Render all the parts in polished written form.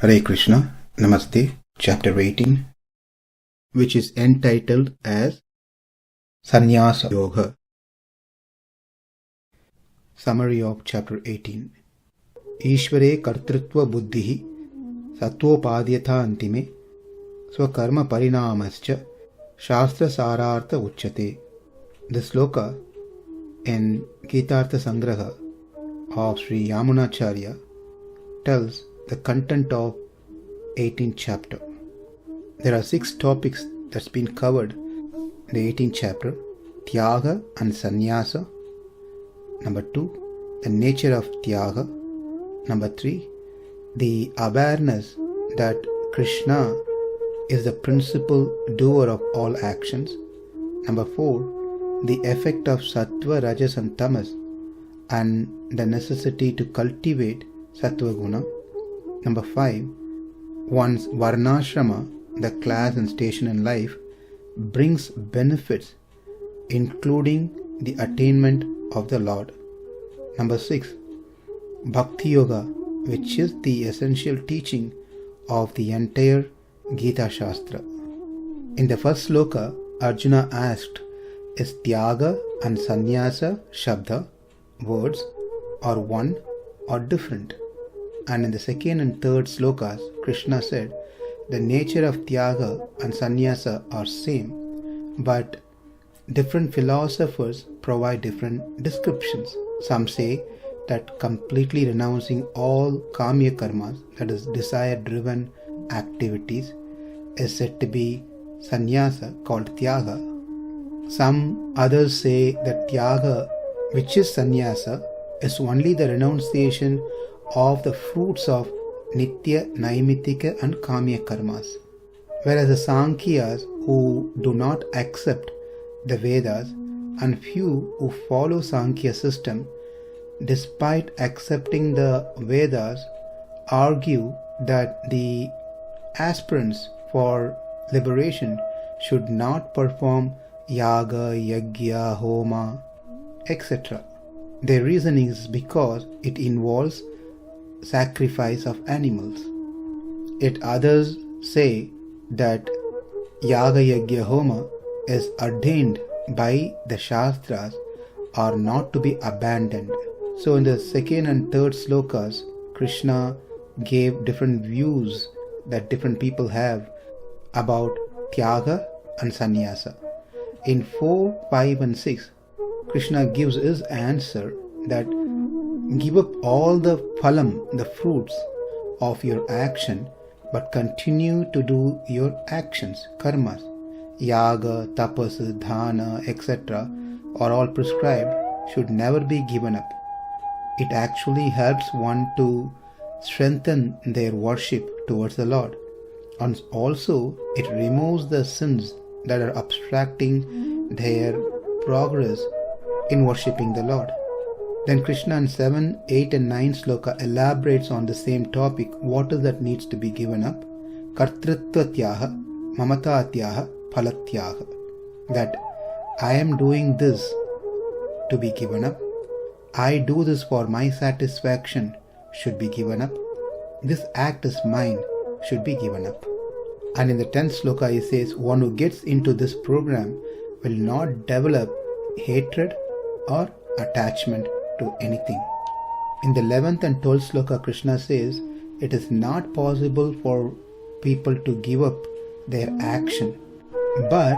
Hare Krishna, Namaste, Chapter 18, which is entitled as Sannyasa Yoga. Summary of Chapter 18. Ishvare Kartrutva Buddhihi Sattvopadhyatha Antime Swakarma Parinamascha Shastra Sarartha Uchyate. The sloka in Gitartha Sangraha of Sri Yamunacharya tells the content of 18th chapter. There are 6 topics that's been covered in the 18th chapter: Tyaga and Sannyasa. Number 2, the nature of Tyaga. Number 3, the awareness that Krishna is the principal doer of all actions. Number 4, the effect of Sattva, Rajas and Tamas and the necessity to cultivate Sattva Guna. Number 5, one's Varnashrama, the class and station in life, brings benefits including the attainment of the Lord. Number 6, Bhakti Yoga, which is the essential teaching of the entire Gita Shastra. In the first sloka, Arjuna asked, is Tyaga and Sannyasa Shabda, words, or one or different? And in the second and third slokas, Krishna said, the nature of Tyaga and Sannyasa are same, but different philosophers provide different descriptions. Some say that completely renouncing all kamya karmas, that is desire-driven activities, is said to be sannyasa, called Tyaga. Some others say that Tyaga, which is sannyasa, is only the renunciation of the fruits of nitya, naimitika and kamya karmas. Whereas the Sankhyas, who do not accept the Vedas, and few who follow Sankhya system, despite accepting the Vedas, argue that the aspirants for liberation should not perform yaga, yagya, homa, etc. Their reasoning is because it involves sacrifice of animals. Yet others say that yaga, yagya, homa is ordained by the Shastras, are not to be abandoned. So in the second and third slokas, Krishna gave different views that different people have about Tyaga and Sannyasa. In 4, 5 and 6, Krishna gives his answer that give up all the phalam, the fruits of your action, but continue to do your actions, karmas. Yaga, tapas, dhana, etc. are all prescribed, should never be given up. It actually helps one to strengthen their worship towards the Lord. And also it removes the sins that are obstructing their progress in worshipping the Lord. Then Krishna in 7, 8 and 9 sloka elaborates on the same topic. What is that needs to be given up? Kartrutva tyaha, mamata tyaha, phalatyaha. That I am doing this to be given up. I do this for my satisfaction should be given up. This act is mine should be given up. And in the 10th sloka he says, one who gets into this program will not develop hatred or attachment to anything. In the 11th and 12th sloka, Krishna says, it is not possible for people to give up their action, but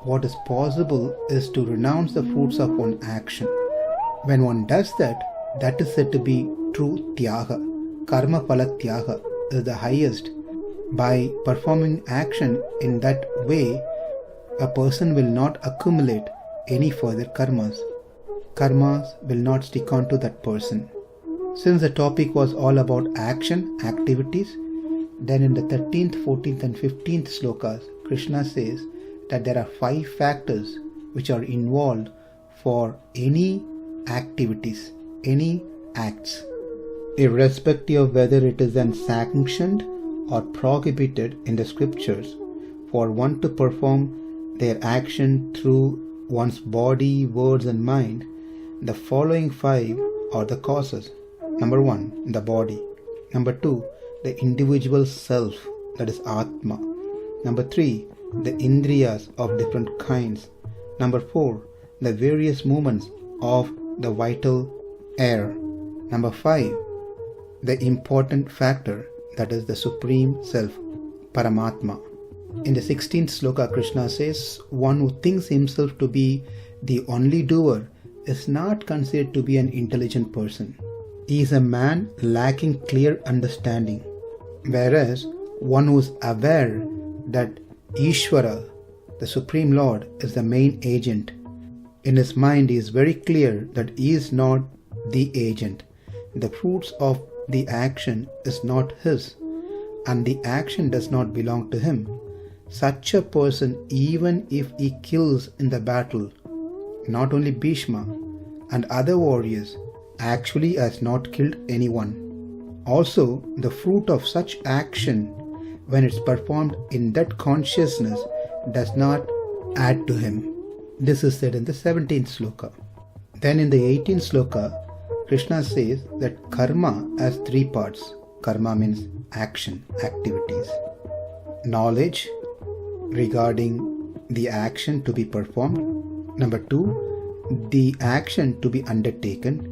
what is possible is to renounce the fruits of one action. When one does that, that is said to be true Tyaga. Karma phala Tyaga is the highest. By performing action in that way, a person will not accumulate any further karmas. Karmas will not stick on to that person. Since the topic was all about action, activities, then in the 13th, 14th and 15th slokas, Krishna says that there are 5 factors which are involved for any activities, any acts, irrespective of whether it is then sanctioned or prohibited in the scriptures. For one to perform their action through one's body, words and mind, the following 5 are the causes. Number 1, the body. Number 2, the individual self, that is Atma. Number 3, the Indriyas of different kinds. Number 4, the various movements of the vital air. Number 5, the important factor, that is the Supreme Self, Paramatma. In the 16th sloka, Krishna says, one who thinks himself to be the only doer is not considered to be an intelligent person. He is a man lacking clear understanding. Whereas one who is aware that Ishvara, the Supreme Lord, is the main agent, in his mind he is very clear that he is not the agent. The fruits of the action is not his, and the action does not belong to him. Such a person, even if he kills in the battle, not only Bhishma and other warriors, actually has not killed anyone. Also, the fruit of such action, when it's performed in that consciousness, does not add to him. This is said in the 17th sloka. Then in the 18th sloka, Krishna says that karma has 3 parts. Karma means action, activities. Knowledge regarding the action to be performed. Number 2, the action to be undertaken.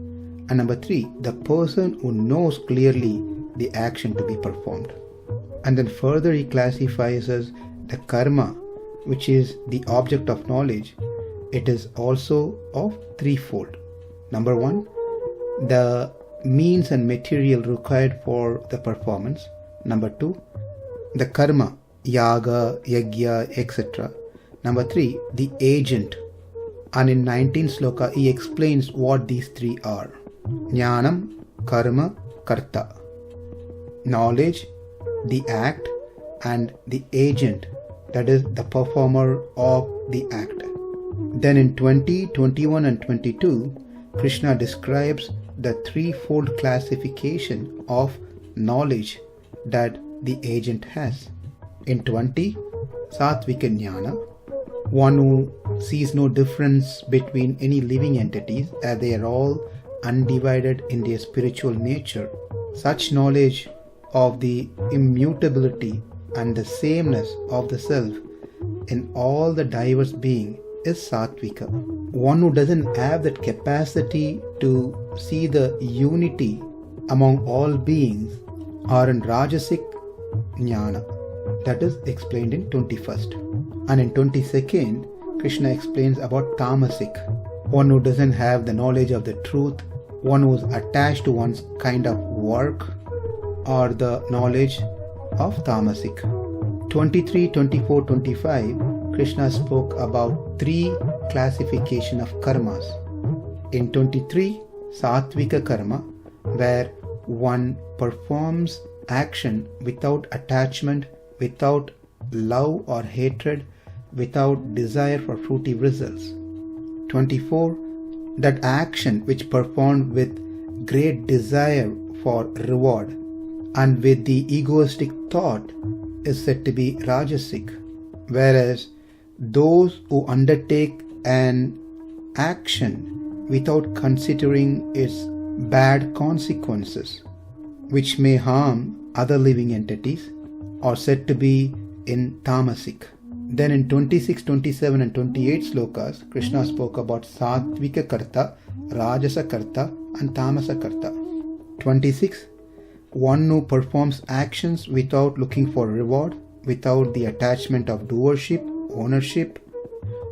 And number 3, the person who knows clearly the action to be performed. And then further he classifies as the karma, which is the object of knowledge. It is also of threefold. Number 1, the means and material required for the performance. Number 2, the karma, yaga, yagya, etc. Number 3, the agent. And in 19th sloka he explains what these 3 are. Jnanam, karma, karta. Knowledge, the act, and the agent, that is the performer of the act. Then in 20, 21 and 22, Krishna describes the threefold classification of knowledge that the agent has. In 20, Satvika Jnana, one who sees no difference between any living entities as they are all undivided in their spiritual nature. Such knowledge of the immutability and the sameness of the self in all the diverse being is Satvika. One who doesn't have that capacity to see the unity among all beings are in Rajasic Jnana. That is explained in 21st. And in 22nd, Krishna explains about Tamasic, one who doesn't have the knowledge of the truth, one who is attached to one's kind of work, or the knowledge of Tamasic. 23, 24, 25, Krishna spoke about 3 classification of karmas. In 23, Satvika karma, where one performs action without attachment, without love or hatred, without desire for fruity results. 24, that action which performed with great desire for reward and with the egoistic thought is said to be Rajasic, whereas those who undertake an action without considering its bad consequences, which may harm other living entities, are said to be in Tamasic. Then in 26, 27 and 28 slokas, Krishna spoke about Satvika Karta, Rajasa Karta and Tamasa Karta. 26, one who performs actions without looking for reward, without the attachment of doership, ownership,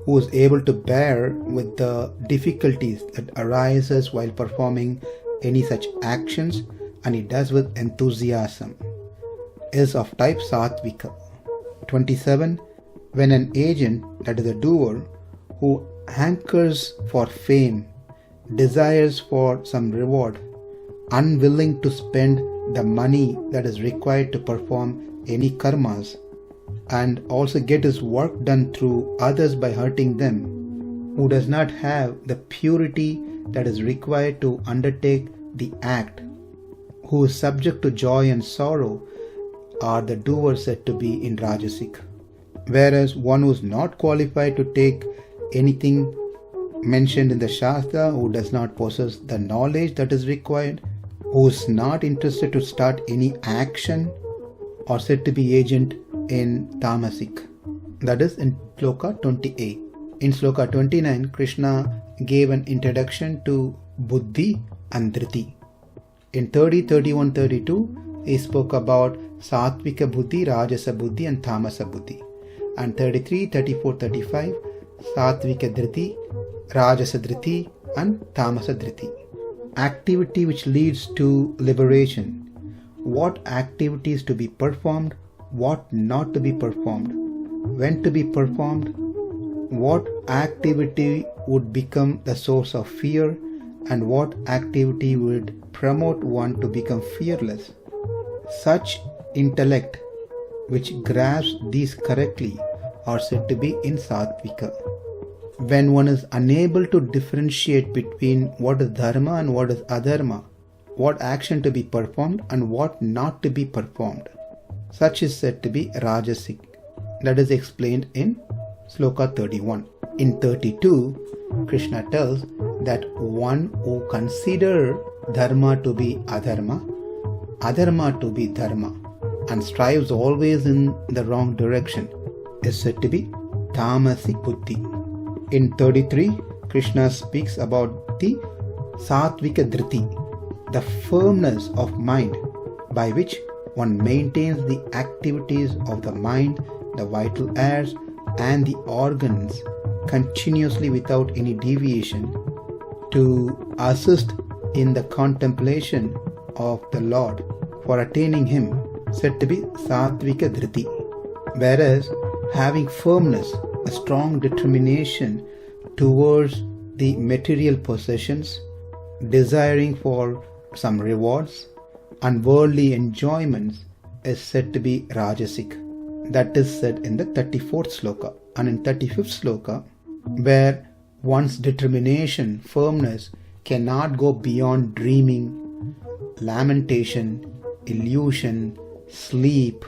who is able to bear with the difficulties that arises while performing any such actions, and he does with enthusiasm, is of type Satvika. 27, when an agent, that is a doer, who hankers for fame, desires for some reward, unwilling to spend the money that is required to perform any karmas, and also get his work done through others by hurting them, who does not have the purity that is required to undertake the act, who is subject to joy and sorrow, are the doers said to be in Rajasic. Whereas one who is not qualified to take anything mentioned in the Shastra, who does not possess the knowledge that is required, who is not interested to start any action are said to be agent in tamasic. That is in Sloka 28. In Sloka 29, Krishna gave an introduction to Buddhi and Dhriti. In 30, 31, 32, he spoke about Sattvika Buddhi, Rajasa Buddhi and Tamasa Buddhi. And 33, 34, 35, Sattvika Dhriti, Rajasa Dhriti and Tamasa Dhriti. Activity which leads to liberation. What activities to be performed, what not to be performed, when to be performed, what activity would become the source of fear, and what activity would promote one to become fearless. Such intellect which grasps these correctly are said to be in Sattvika. When one is unable to differentiate between what is dharma and what is adharma, what action to be performed and what not to be performed, such is said to be rajasic. That is explained in Sloka 31. In 32, Krishna tells that one who considers dharma to be adharma, adharma to be dharma, and strives always in the wrong direction is said to be tamasic buddhi. In 33, Krishna speaks about the sattvika dhriti, the firmness of mind by which one maintains the activities of the mind, the vital airs and the organs continuously without any deviation to assist in the contemplation of the Lord for attaining Him, said to be Sattvika Dhriti. Whereas having firmness, a strong determination towards the material possessions, desiring for some rewards and worldly enjoyments is said to be Rajasic. That is said in the 34th sloka. And in 35th sloka, where one's determination, firmness cannot go beyond dreaming, lamentation, illusion, sleep,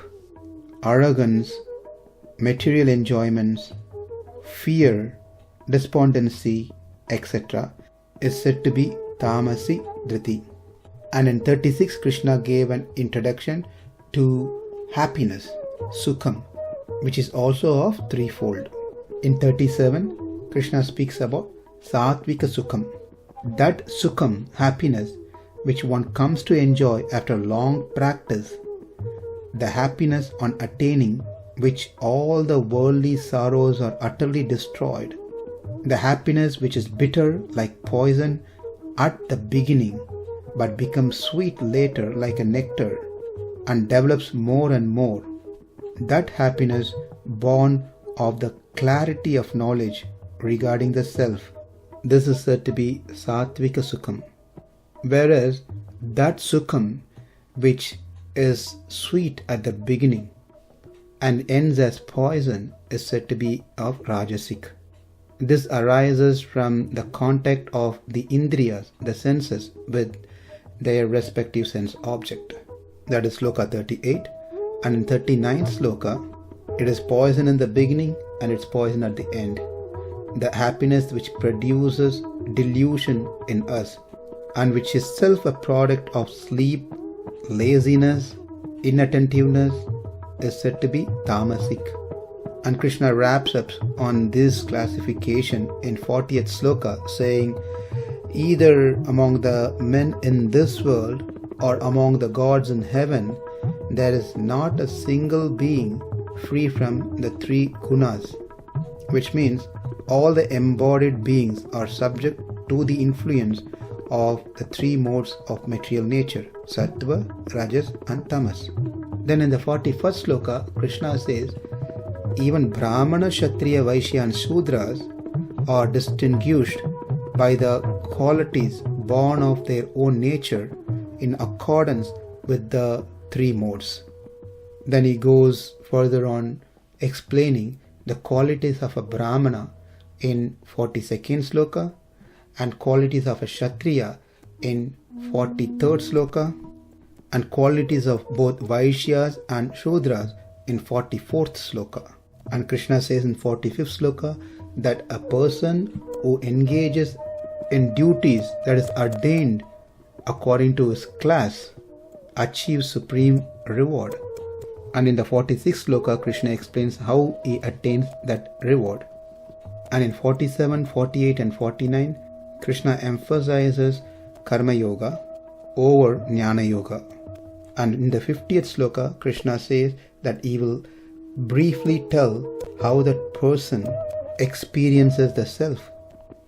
arrogance, material enjoyments, fear, despondency, etc., is said to be Tamasi Dhriti. And in 36, Krishna gave an introduction to happiness, Sukham, which is also of threefold. In 37, Krishna speaks about Sattvika Sukham. That Sukham, happiness, which one comes to enjoy after long practice, the happiness on attaining which all the worldly sorrows are utterly destroyed, the happiness which is bitter like poison at the beginning but becomes sweet later like a nectar and develops more and more, that happiness born of the clarity of knowledge regarding the self, this is said to be Sattvika Sukham. Whereas that Sukham which is sweet at the beginning and ends as poison is said to be of Rajasic. This arises from the contact of the Indriyas, the senses, with their respective sense object. That is Sloka 38. And in 39th Sloka, it is poison in the beginning and it's poison at the end. The happiness which produces delusion in us and which is self a product of sleep, laziness, inattentiveness is said to be Tamasic. And Krishna wraps up on this classification in 40th Sloka saying, either among the men in this world or among the gods in heaven, there is not a single being free from the three gunas, which means all the embodied beings are subject to the influence of the three modes of material nature, Sattva, Rajas and Tamas. Then in the 41st Sloka, Krishna says, even Brahmana, Kshatriya, Vaishya and Shudras are distinguished by the qualities born of their own nature in accordance with the three modes. Then he goes further on explaining the qualities of a Brahmana in 42nd Sloka and qualities of a Kshatriya in 43rd Sloka and qualities of both Vaishyas and Shudras in 44th Sloka. And Krishna says in 45th Sloka that a person who engages in duties that is ordained according to his class, achieves supreme reward. And in the 46th sloka, Krishna explains how he attains that reward. And in 47, 48 and 49, Krishna emphasizes Karma Yoga over Jnana Yoga. And in the 50th sloka, Krishna says that he will briefly tell how that person experiences the self.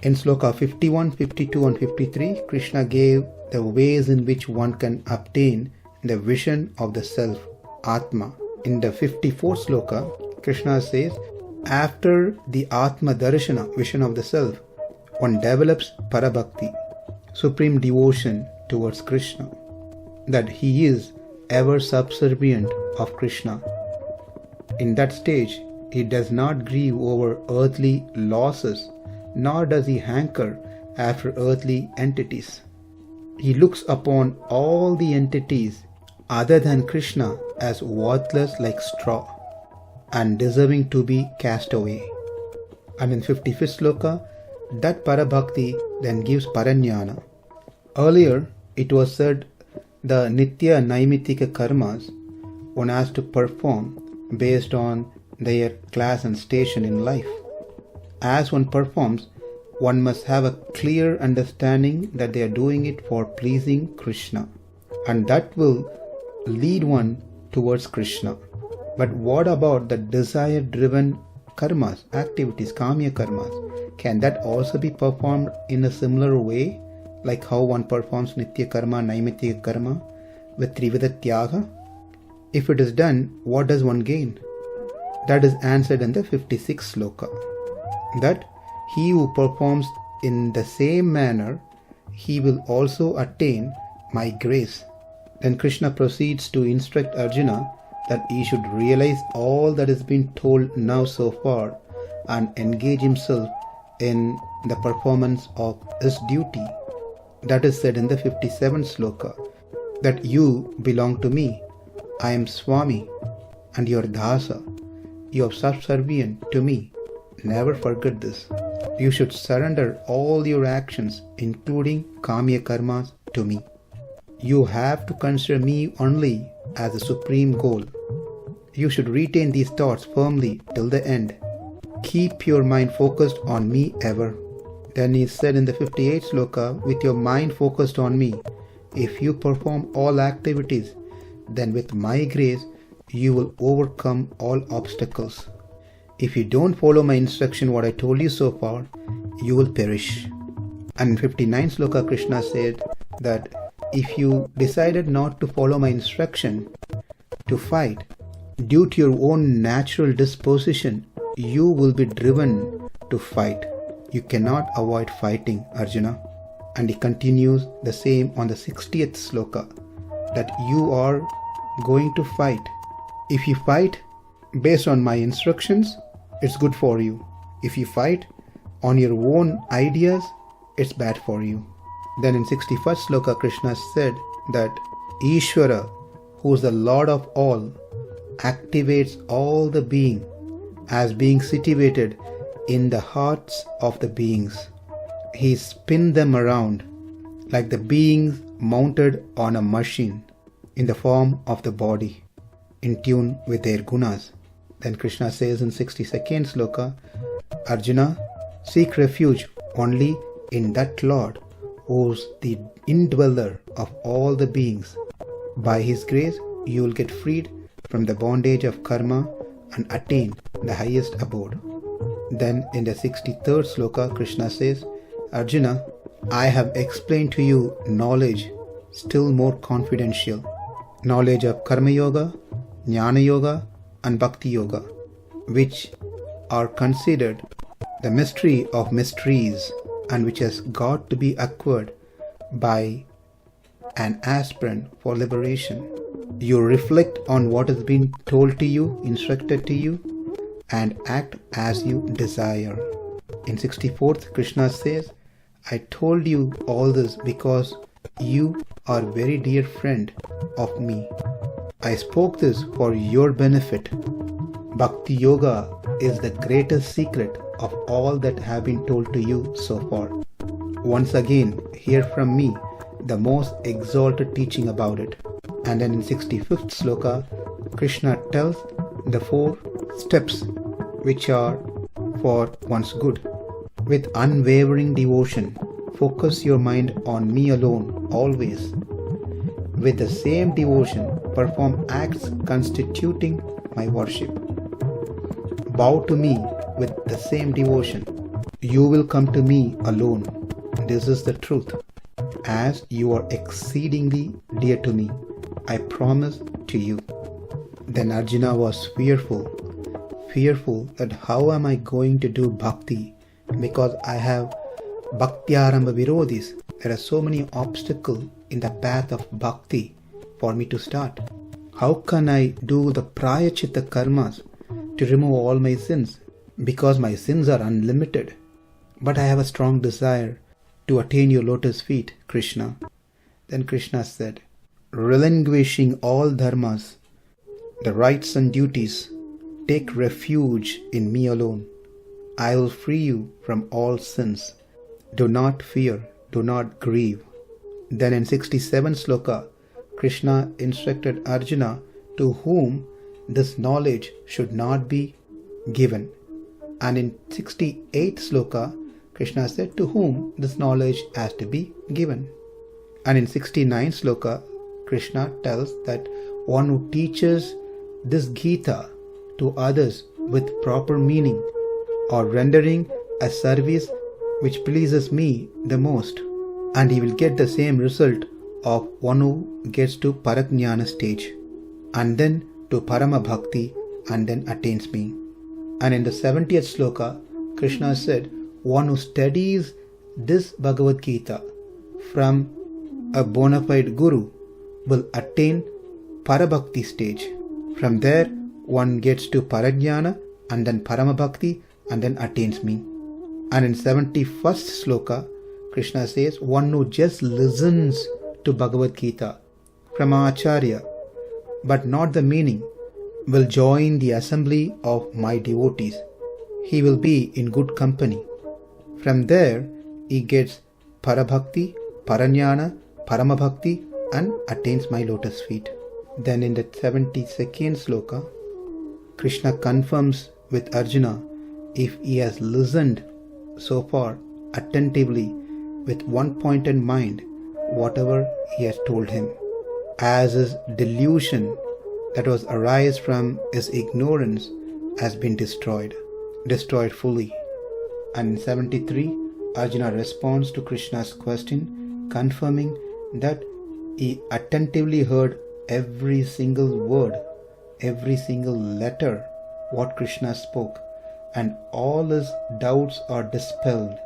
In sloka 51, 52 and 53, Krishna gave the ways in which one can obtain the vision of the self, Atma. In the 54th sloka, Krishna says, after the Atma Darshana, vision of the self, one develops Parabhakti, supreme devotion towards Krishna, that he is ever subservient of Krishna. In that stage, he does not grieve over earthly losses, nor does he hanker after earthly entities. He looks upon all the entities other than Krishna as worthless like straw and deserving to be cast away. And in 55th sloka, that Parabhakti then gives Parajnana. Earlier, it was said the Nitya Naimitika karmas one has to perform based on their class and station in life. As one performs, one must have a clear understanding that they are doing it for pleasing Krishna, and that will lead one towards Krishna. But what about the desire-driven karmas, activities, kamya karmas? Can that also be performed in a similar way, like how one performs nitya karma, naimitika karma with trivida tyaga? If it is done, what does one gain? That is answered in the 56th sloka. That he who performs in the same manner, he will also attain my grace. Then Krishna proceeds to instruct Arjuna that he should realize all that has been told now so far and engage himself in the performance of his duty. That is said in the 57th sloka, that you belong to me, I am Swami and you are Dasa, you are subservient to me. Never forget this. You should surrender all your actions, including kamya karmas, to me. You have to consider me only as the supreme goal. You should retain these thoughts firmly till the end. Keep your mind focused on me ever. Then he said in the 58th sloka, with your mind focused on me, if you perform all activities, then with my grace, you will overcome all obstacles. If you don't follow my instruction, what I told you so far, you will perish. And in 59th sloka, Krishna said that if you decided not to follow my instruction to fight, due to your own natural disposition, you will be driven to fight. You cannot avoid fighting, Arjuna. And he continues the same on the 60th sloka, that you are going to fight. If you fight based on my instructions, it's good for you. If you fight on your own ideas, it's bad for you. Then in 61st sloka, Krishna said that Ishvara, who is the Lord of all, activates all the being as being situated in the hearts of the beings. He spins them around like the beings mounted on a machine in the form of the body, in tune with their gunas. Then Krishna says in 62nd sloka, Arjuna, seek refuge only in that Lord who is the indweller of all the beings. By his grace, you will get freed from the bondage of karma and attain the highest abode. Then in the 63rd sloka, Krishna says, Arjuna, I have explained to you knowledge still more confidential. Knowledge of Karma Yoga, Jnana Yoga and Bhakti Yoga, which are considered the mystery of mysteries and which has got to be acquired by an aspirant for liberation. You reflect on what has been told to you, instructed to you, and act as you desire. In 64th, Krishna says, I told you all this because you are a very dear friend of me. I spoke this for your benefit. Bhakti Yoga is the greatest secret of all that have been told to you so far. Once again, hear from me the most exalted teaching about it. And then in 65th sloka, Krishna tells the 4 steps which are for one's good. With unwavering devotion, focus your mind on me alone, always. With the same devotion, perform acts constituting my worship. Bow to me with the same devotion. You will come to me alone. This is the truth. As you are exceedingly dear to me, I promise to you. Then Arjuna was fearful that how am I going to do bhakti, because I have bhaktyarambha virodhis. There are so many obstacles in the path of bhakti for me to start. How can I do the prayachita karmas to remove all my sins, because my sins are unlimited? But I have a strong desire to attain your lotus feet, Krishna. Then Krishna said, relinquishing all dharmas, the rights and duties, take refuge in me alone. I will free you from all sins. Do not fear, do not grieve. Then in 67th sloka, Krishna instructed Arjuna to whom this knowledge should not be given. And in 68th sloka, Krishna said to whom this knowledge has to be given. And in 69th sloka, Krishna tells that one who teaches this Gita to others with proper meaning, or rendering a service which pleases me the most, and he will get the same result of one who gets to Parajnana stage, and then to Parama Bhakti, and then attains me. And in the 70th sloka, Krishna said, one who studies this Bhagavad Gita from a bona fide guru will attain Parabhakti stage. From there, one gets to Parajnana, and then Parama Bhakti, and then attains me. And in 71st sloka, Krishna says, one who just listens to Bhagavad Gita from Acharya, but not the meaning, will join the assembly of my devotees. He will be in good company. From there, he gets Parabhakti, Parajnana, Paramabhakti, and attains my lotus feet. Then in the 72nd sloka, Krishna confirms with Arjuna if he has listened so far attentively with one pointed mind whatever he has told him, as his delusion that was arise from his ignorance has been destroyed fully. And in 73, Arjuna responds to Krishna's question, confirming that he attentively heard every single word, every single letter what Krishna spoke, and all his doubts are dispelled.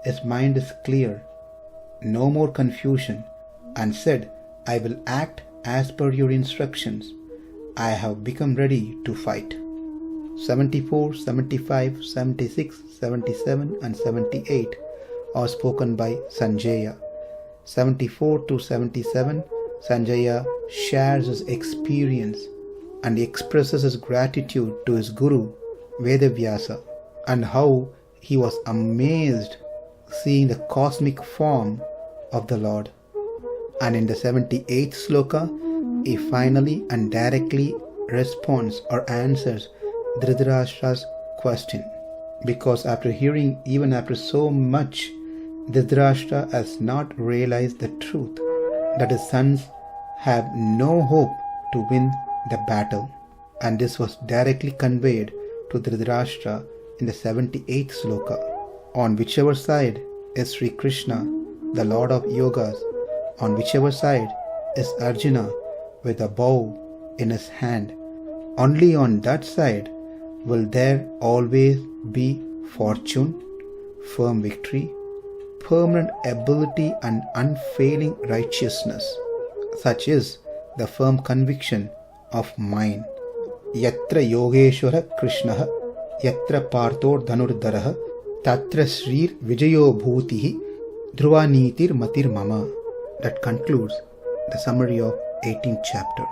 His mind is clear, no more confusion, and said, I will act as per your instructions. I have become ready to fight. 74, 75, 76, 77 and 78 are spoken by Sanjaya. 74 to 77, Sanjaya shares his experience and expresses his gratitude to his guru Vedavyasa, and how he was amazed seeing the cosmic form of the Lord. And in the 78th sloka, he finally and directly responds or answers Dhritarashtra's question, because even after so much, Dhritarashtra has not realized the truth that his sons have no hope to win the battle, and this was directly conveyed to Dhritarashtra in the 78th sloka. On whichever side is Sri Krishna, the Lord of Yogas, on whichever side is Arjuna with a bow in his hand, only on that side will there always be fortune, firm victory, permanent ability and unfailing righteousness. Such is the firm conviction of mine. Yatra Yogeshwara Krishnaha, Yatra Parthor Dhanurdharaha, Tatra Srir Vijayo Bhutihi, Dhruva Nitir Matir Mama. That concludes the summary of 18th chapter.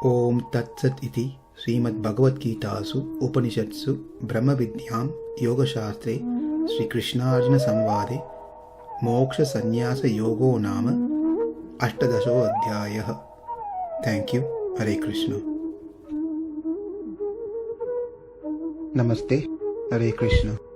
Om Tat Sat Iti Srimad Bhagavad Gitasu Upanishadsu Brahma Vidyam Yoga Shastre Sri Krishna Arjuna Samvade Moksha Sannyasa Yogo Nama अष्टादशोऽध्यायः। Thank you. Hare Krishna. नमस्ते। हरे कृष्ण।